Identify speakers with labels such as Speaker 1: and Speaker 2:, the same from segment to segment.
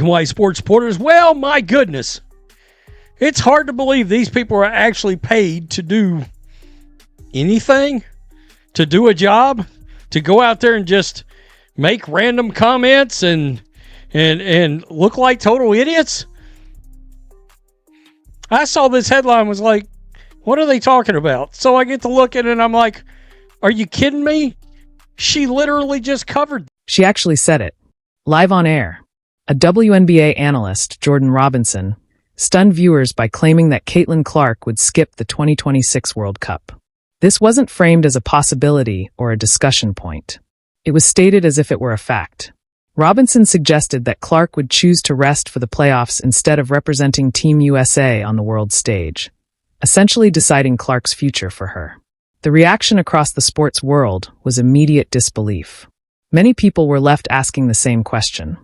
Speaker 1: Why sports reporters? Well, my goodness. It's hard to believe these people are actually paid to do anything, to do a job, to go out there and just make random comments and look like total idiots. I saw this headline, was like, what are they talking about? So I get to look at it and I'm like, are you kidding me? She literally just covered.
Speaker 2: She actually said it. Live on air. A WNBA analyst, Jordan Robinson, stunned viewers by claiming that Caitlin Clark would skip the 2026 World Cup. This wasn't framed as a possibility or a discussion point. It was stated as if it were a fact. Robinson suggested that Clark would choose to rest for the playoffs instead of representing Team USA on the world stage, essentially deciding Clark's future for her. The reaction across the sports world was immediate disbelief. Many people were left asking the same question.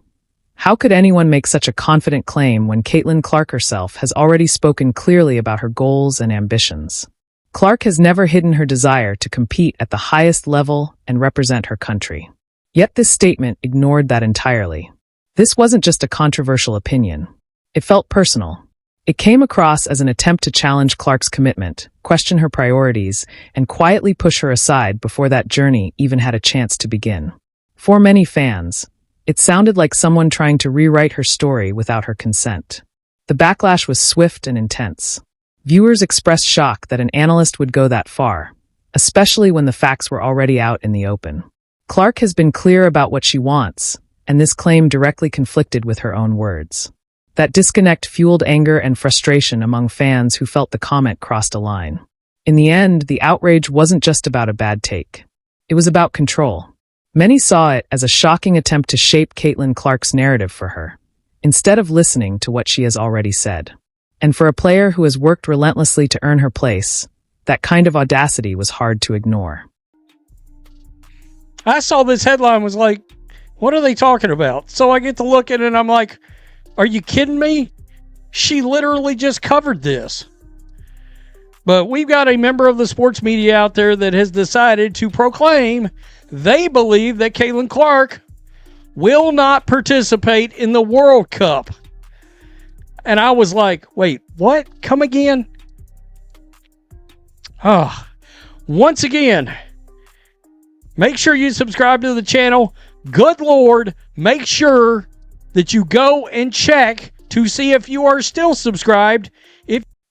Speaker 2: How could anyone make such a confident claim when Caitlin Clark herself has already spoken clearly about her goals and ambitions? Clark has never hidden her desire to compete at the highest level and represent her country. Yet this statement ignored that entirely. This wasn't just a controversial opinion. It felt personal. It came across as an attempt to challenge Clark's commitment, question her priorities, and quietly push her aside before that journey even had a chance to begin. For many fans, it sounded like someone trying to rewrite her story without her consent. The backlash was swift and intense. Viewers expressed shock that an analyst would go that far, especially when the facts were already out in the open. Clark has been clear about what she wants, and this claim directly conflicted with her own words. That disconnect fueled anger and frustration among fans who felt the comment crossed a line. In the end, the outrage wasn't just about a bad take. It was about control. Many saw it as a shocking attempt to shape Caitlin Clark's narrative for her, instead of listening to what she has already said. And for a player who has worked relentlessly to earn her place, that kind of audacity was hard to ignore.
Speaker 1: I saw this headline, was like, what are they talking about? So I get to look at it and I'm like, are you kidding me? She literally just covered this. But we've got a member of the sports media out there that has decided to proclaim they believe that Caitlin Clark will not participate in the World Cup. And I was like, wait, what? Come again? Once again, make sure you subscribe to the channel. Good Lord, make sure that you go and check to see if you are still subscribed.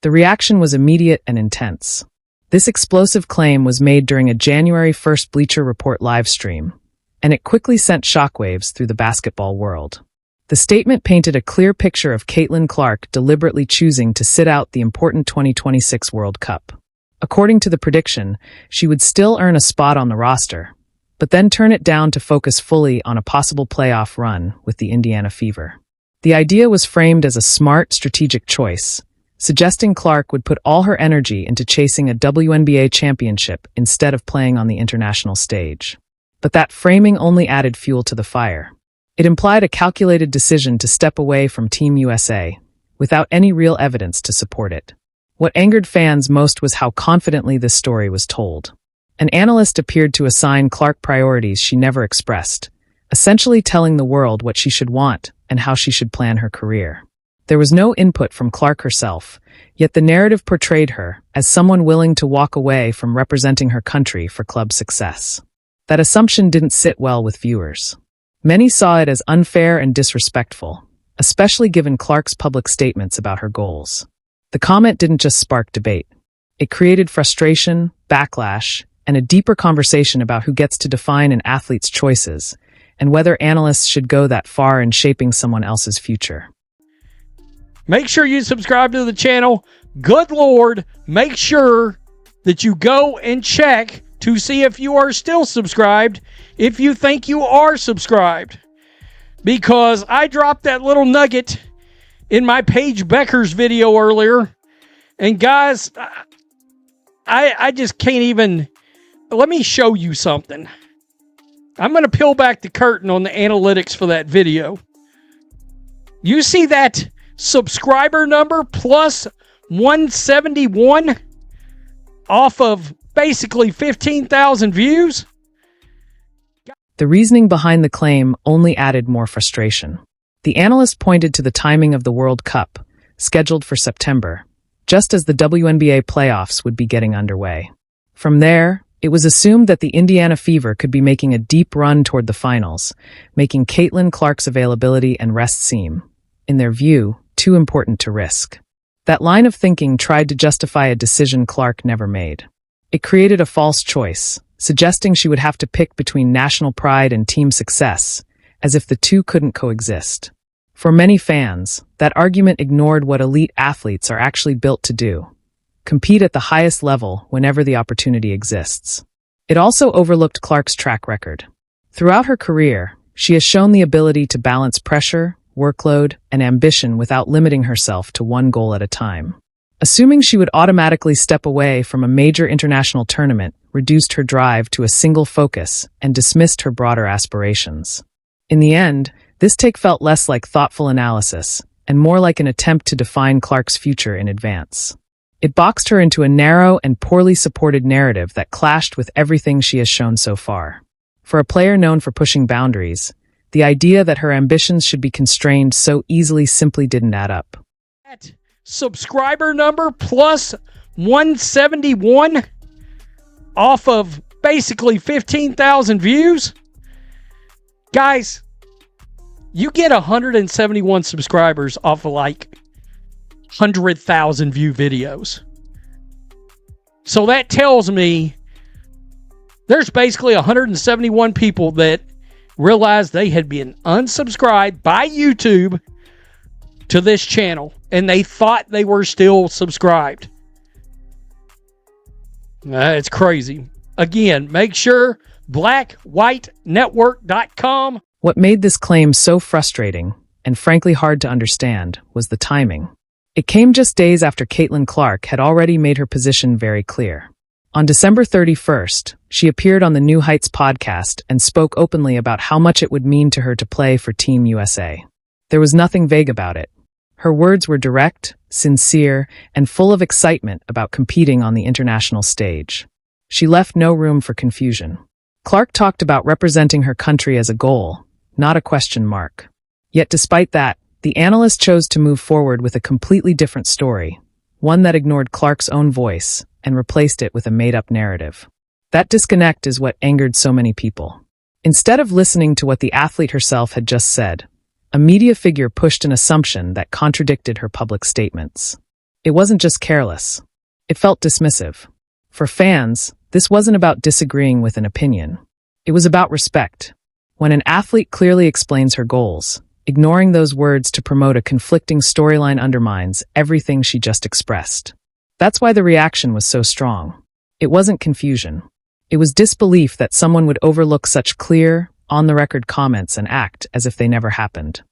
Speaker 2: The reaction was immediate and intense. This explosive claim was made during a January 1st Bleacher Report live stream, and it quickly sent shockwaves through the basketball world. The statement painted a clear picture of Caitlin Clark deliberately choosing to sit out the important 2026 World Cup. According to the prediction, she would still earn a spot on the roster, but then turn it down to focus fully on a possible playoff run with the Indiana Fever. The idea was framed as a smart, strategic choice, suggesting Clark would put all her energy into chasing a WNBA championship instead of playing on the international stage. But that framing only added fuel to the fire. It implied a calculated decision to step away from Team USA, without any real evidence to support it. What angered fans most was how confidently this story was told. An analyst appeared to assign Clark priorities she never expressed, essentially telling the world what she should want and how she should plan her career. There was no input from Clark herself, yet the narrative portrayed her as someone willing to walk away from representing her country for club success. That assumption didn't sit well with viewers. Many saw it as unfair and disrespectful, especially given Clark's public statements about her goals. The comment didn't just spark debate. It created frustration, backlash, and a deeper conversation about who gets to define an athlete's choices, and whether analysts should go that far in shaping someone else's future.
Speaker 1: Make sure you subscribe to the channel. Good Lord, make sure that you go and check to see if you are still subscribed, if you think you are subscribed. Because I dropped that little nugget in my Paige Becker's video earlier. And guys, I just can't even... Let me show you something. I'm going to peel back the curtain on the analytics for that video. You see that subscriber number plus 171 off of basically 15,000 views?
Speaker 2: The reasoning behind the claim only added more frustration. The analyst pointed to the timing of the World Cup, scheduled for September, just as the WNBA playoffs would be getting underway. From there, it was assumed that the Indiana Fever could be making a deep run toward the finals, making Caitlin Clark's availability and rest seem, in their view, too important to risk. That line of thinking tried to justify a decision Clark never made. It created a false choice, suggesting she would have to pick between national pride and team success, as if the two couldn't coexist. For many fans, that argument ignored what elite athletes are actually built to do: compete at the highest level whenever the opportunity exists. It also overlooked Clark's track record. Throughout her career, she has shown the ability to balance pressure, workload, and ambition without limiting herself to one goal at a time. Assuming she would automatically step away from a major international tournament reduced her drive to a single focus and dismissed her broader aspirations. In the end, this take felt less like thoughtful analysis and more like an attempt to define Clark's future in advance. It boxed her into a narrow and poorly supported narrative that clashed with everything she has shown so far. For a player known for pushing boundaries, the idea that her ambitions should be constrained so easily simply didn't add up.
Speaker 1: Subscriber number plus 171 off of basically 15,000 views. Guys, you get 171 subscribers off of like 100,000 view videos. So that tells me there's basically 171 people that realized they had been unsubscribed by YouTube to this channel, and they thought they were still subscribed. It's crazy. Again, make sure blackwhitenetwork.com.
Speaker 2: What made this claim so frustrating, and frankly hard to understand, was the timing. It came just days after Caitlin Clark had already made her position very clear. On December 31st, she appeared on the New Heights podcast and spoke openly about how much it would mean to her to play for Team USA. There was nothing vague about it. Her words were direct, sincere, and full of excitement about competing on the international stage. She left no room for confusion. Clark talked about representing her country as a goal, not a question mark. Yet despite that, the analyst chose to move forward with a completely different story, one that ignored Clark's own voice and replaced it with a made-up narrative. That disconnect is what angered so many people. Instead of listening to what the athlete herself had just said, a media figure pushed an assumption that contradicted her public statements. It wasn't just careless. It felt dismissive. For fans, this wasn't about disagreeing with an opinion. It was about respect. When an athlete clearly explains her goals, ignoring those words to promote a conflicting storyline undermines everything she just expressed. That's why the reaction was so strong. It wasn't confusion. It was disbelief that someone would overlook such clear, on-the-record comments and act as if they never happened.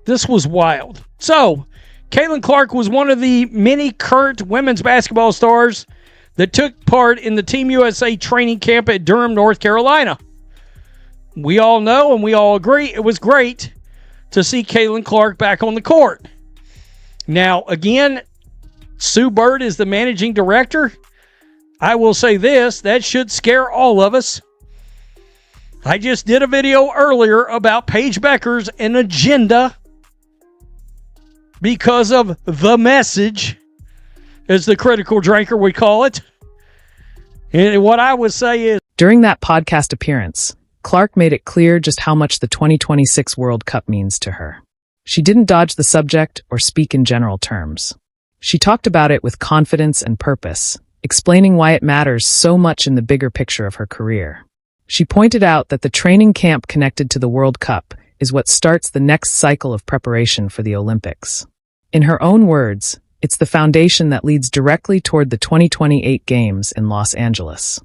Speaker 1: This was wild. So, Caitlin Clark was one of the many current women's basketball stars that took part in the Team USA training camp at Durham, North Carolina. We all know and we all agree it was great to see Caitlin Clark back on the court. Now, again, Sue Bird is the managing director. I will say this, that should scare all of us. I just did a video earlier about Paige Becker's an agenda because of the message, as the critical drinker would call it. And what I would say is,
Speaker 2: during that podcast appearance, Clark made it clear just how much the 2026 World Cup means to her. She didn't dodge the subject or speak in general terms. She talked about it with confidence and purpose, explaining why it matters so much in the bigger picture of her career. She pointed out that the training camp connected to the World Cup is what starts the next cycle of preparation for the Olympics. In her own words, it's the foundation that leads directly toward the 2028 Games in Los Angeles.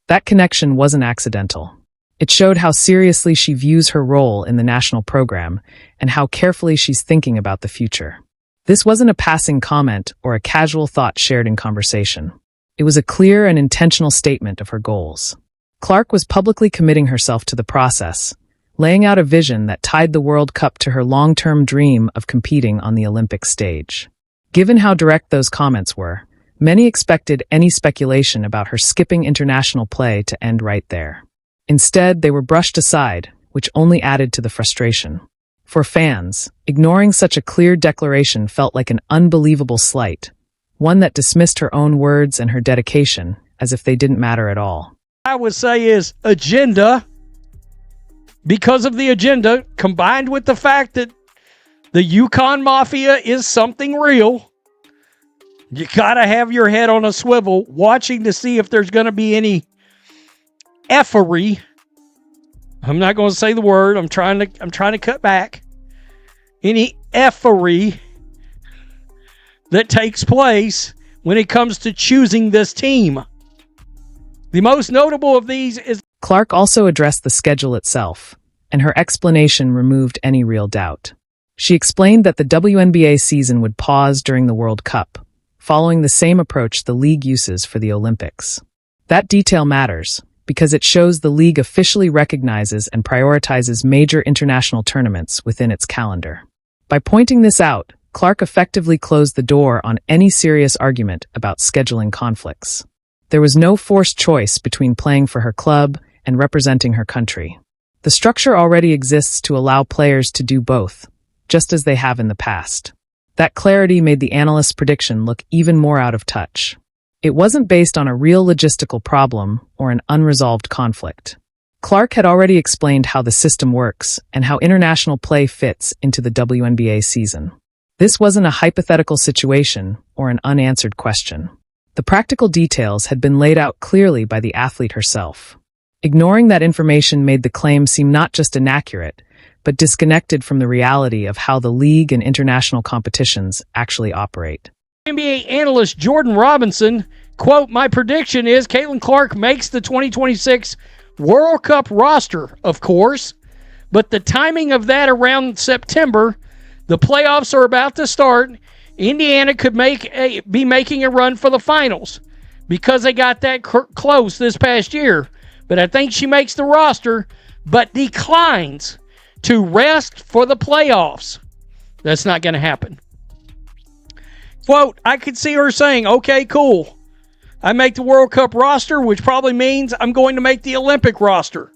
Speaker 2: That connection wasn't accidental. It showed how seriously she views her role in the national program and how carefully she's thinking about the future. This wasn't a passing comment or a casual thought shared in conversation. It was a clear and intentional statement of her goals. Clark was publicly committing herself to the process, laying out a vision that tied the World Cup to her long-term dream of competing on the Olympic stage. Given how direct those comments were, many expected any speculation about her skipping international play to end right there. Instead, they were brushed aside, which only added to the frustration. For fans, ignoring such a clear declaration felt like an unbelievable slight, one that dismissed her own words and her dedication as if they didn't matter at all.
Speaker 1: I would say is agenda, because of the agenda combined with the fact that the Yukon Mafia is something real. You gotta have your head on a swivel watching to see if there's going to be any effery. I'm not going to say the word. I'm trying to cut back. Any effery that takes place when it comes to choosing this team. The most notable of these is
Speaker 2: Clark also addressed the schedule itself, and her explanation removed any real doubt. She explained that the WNBA season would pause during the World Cup, following the same approach the league uses for the Olympics. That detail matters, because it shows the league officially recognizes and prioritizes major international tournaments within its calendar. By pointing this out, Clark effectively closed the door on any serious argument about scheduling conflicts. There was no forced choice between playing for her club and representing her country. The structure already exists to allow players to do both, just as they have in the past. That clarity made the analyst's prediction look even more out of touch. It wasn't based on a real logistical problem or an unresolved conflict. Clark had already explained how the system works and how international play fits into the WNBA season. This wasn't a hypothetical situation or an unanswered question. The practical details had been laid out clearly by the athlete herself. Ignoring that information made the claim seem not just inaccurate, but disconnected from the reality of how the league and international competitions actually operate.
Speaker 1: NBA analyst Jordan Robinson, quote, "My prediction is Caitlin Clark makes the 2026 World Cup roster, of course, but the timing of that around September, the playoffs are about to start. Indiana could be making a run for the finals because they got that close this past year. But I think she makes the roster, but declines to rest for the playoffs." That's not going to happen. Quote, "I could see her saying, okay, cool. I make the World Cup roster, which probably means I'm going to make the Olympic roster.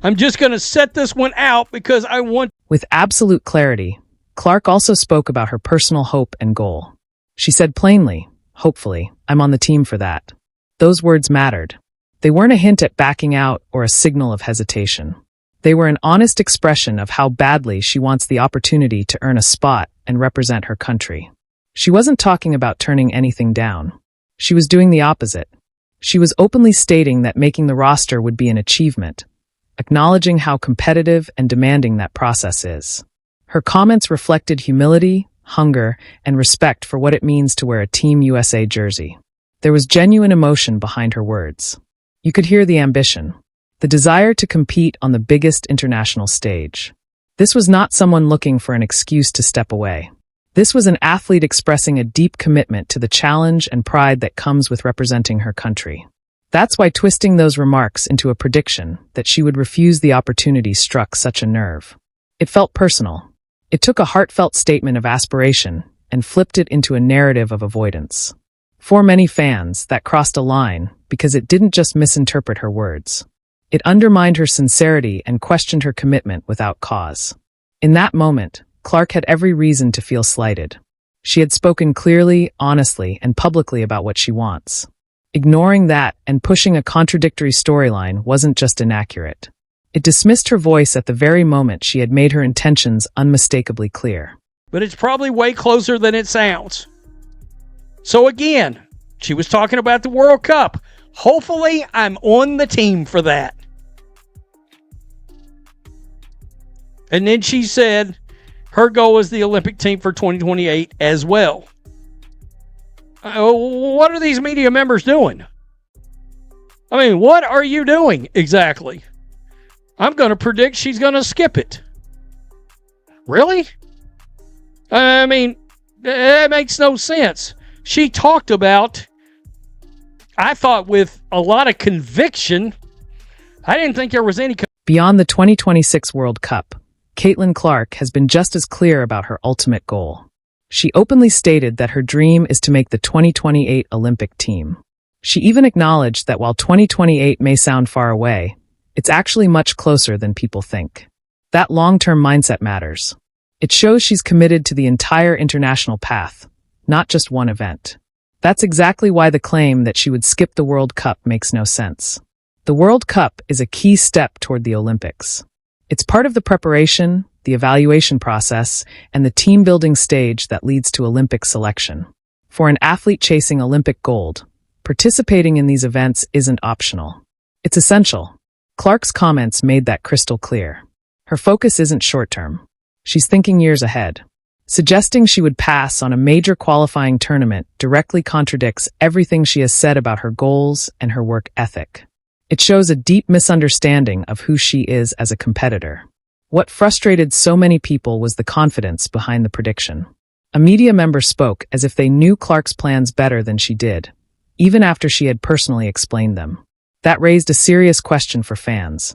Speaker 1: I'm just going to set this one out because I want..."
Speaker 2: With absolute clarity, Clark also spoke about her personal hope and goal. She said plainly, "Hopefully, I'm on the team for that." Those words mattered. They weren't a hint at backing out or a signal of hesitation. They were an honest expression of how badly she wants the opportunity to earn a spot and represent her country. She wasn't talking about turning anything down. She was doing the opposite. She was openly stating that making the roster would be an achievement, acknowledging how competitive and demanding that process is. Her comments reflected humility, hunger, and respect for what it means to wear a Team USA jersey. There was genuine emotion behind her words. You could hear the ambition, the desire to compete on the biggest international stage. This was not someone looking for an excuse to step away. This was an athlete expressing a deep commitment to the challenge and pride that comes with representing her country. That's why twisting those remarks into a prediction that she would refuse the opportunity struck such a nerve. It felt personal. It took a heartfelt statement of aspiration and flipped it into a narrative of avoidance. For many fans, that crossed a line because it didn't just misinterpret her words. It undermined her sincerity and questioned her commitment without cause. In that moment, Clark had every reason to feel slighted. She had spoken clearly, honestly, and publicly about what she wants. Ignoring that and pushing a contradictory storyline wasn't just inaccurate. It dismissed her voice at the very moment she had made her intentions unmistakably clear.
Speaker 1: But it's probably way closer than it sounds. So again, she was talking about the World Cup. Hopefully, I'm on the team for that. And then she said her goal is the Olympic team for 2028 as well. What are these media members doing? I mean, what are you doing exactly? I'm going to predict she's going to skip it. Really? I mean, that makes no sense. She talked about, I thought with a lot of conviction. I didn't think there was any...
Speaker 2: Beyond the 2026 World Cup, Caitlin Clark has been just as clear about her ultimate goal. She openly stated that her dream is to make the 2028 Olympic team. She even acknowledged that while 2028 may sound far away, it's actually much closer than people think. That long-term mindset matters. It shows she's committed to the entire international path, not just one event. That's exactly why the claim that she would skip the World Cup makes no sense. The World Cup is a key step toward the Olympics. It's part of the preparation, the evaluation process, and the team-building stage that leads to Olympic selection. For an athlete chasing Olympic gold, participating in these events isn't optional. It's essential. Clark's comments made that crystal clear. Her focus isn't short-term. She's thinking years ahead. Suggesting she would pass on a major qualifying tournament directly contradicts everything she has said about her goals and her work ethic. It shows a deep misunderstanding of who she is as a competitor. What frustrated so many people was the confidence behind the prediction. A media member spoke as if they knew Clark's plans better than she did, even after she had personally explained them. That raised a serious question for fans.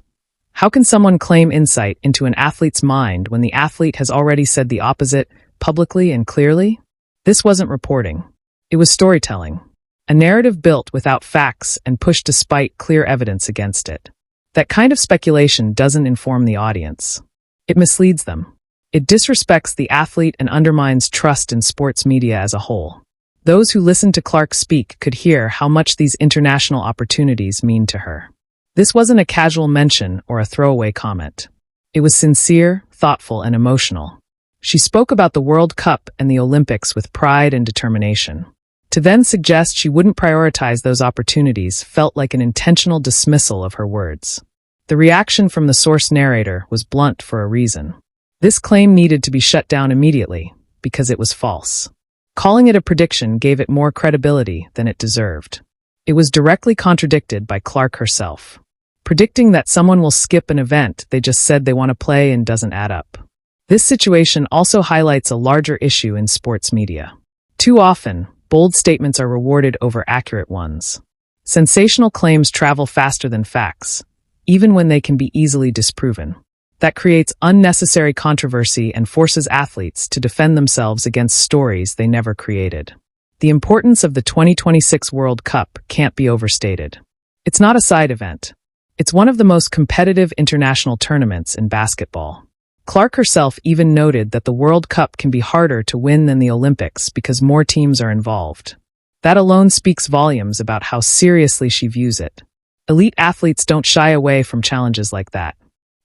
Speaker 2: How can someone claim insight into an athlete's mind when the athlete has already said the opposite publicly and clearly? This wasn't reporting. It was storytelling. A narrative built without facts and pushed despite clear evidence against it. That kind of speculation doesn't inform the audience. It misleads them. It disrespects the athlete and undermines trust in sports media as a whole. Those who listened to Clark speak could hear how much these international opportunities mean to her. This wasn't a casual mention or a throwaway comment. It was sincere, thoughtful, and emotional. She spoke about the World Cup and the Olympics with pride and determination. To then suggest she wouldn't prioritize those opportunities felt like an intentional dismissal of her words. The reaction from the source narrator was blunt for a reason. This claim needed to be shut down immediately because it was false. Calling it a prediction gave it more credibility than it deserved. It was directly contradicted by Clark herself. Predicting that someone will skip an event they just said they want to play in doesn't add up. This situation also highlights a larger issue in sports media. Too often, bold statements are rewarded over accurate ones. Sensational claims travel faster than facts, even when they can be easily disproven. That creates unnecessary controversy and forces athletes to defend themselves against stories they never created. The importance of the 2026 World Cup can't be overstated. It's not a side event. It's one of the most competitive international tournaments in basketball. Clark herself even noted that the World Cup can be harder to win than the Olympics because more teams are involved. That alone speaks volumes about how seriously she views it. Elite athletes don't shy away from challenges like that.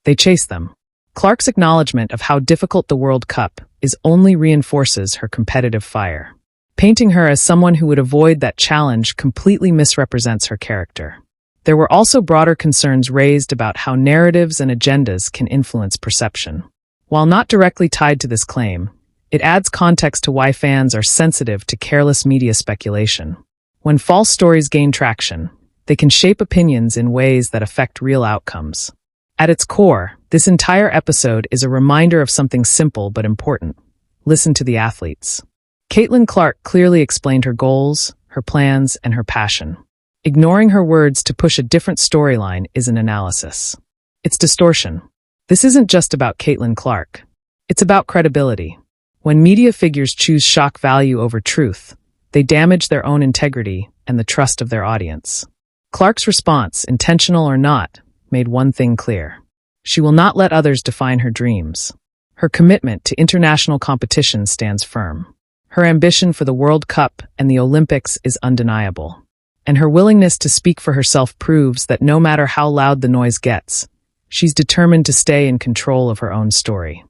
Speaker 2: They chase them. Clark's acknowledgement of how difficult the World Cup is only reinforces her competitive fire. Painting her as someone who would avoid that challenge completely misrepresents her character. There were also broader concerns raised about how narratives and agendas can influence perception. While not directly tied to this claim, it adds context to why fans are sensitive to careless media speculation. When false stories gain traction, they can shape opinions in ways that affect real outcomes. At its core, this entire episode is a reminder of something simple but important. Listen to the athletes. Caitlin Clark clearly explained her goals, her plans, and her passion. Ignoring her words to push a different storyline is an analysis. It's distortion. This isn't just about Caitlin Clark. It's about credibility. When media figures choose shock value over truth, they damage their own integrity and the trust of their audience. Clark's response, intentional or not, made one thing clear. She will not let others define her dreams. Her commitment to international competition stands firm. Her ambition for the World Cup and the Olympics is undeniable. And her willingness to speak for herself proves that no matter how loud the noise gets, she's determined to stay in control of her own story.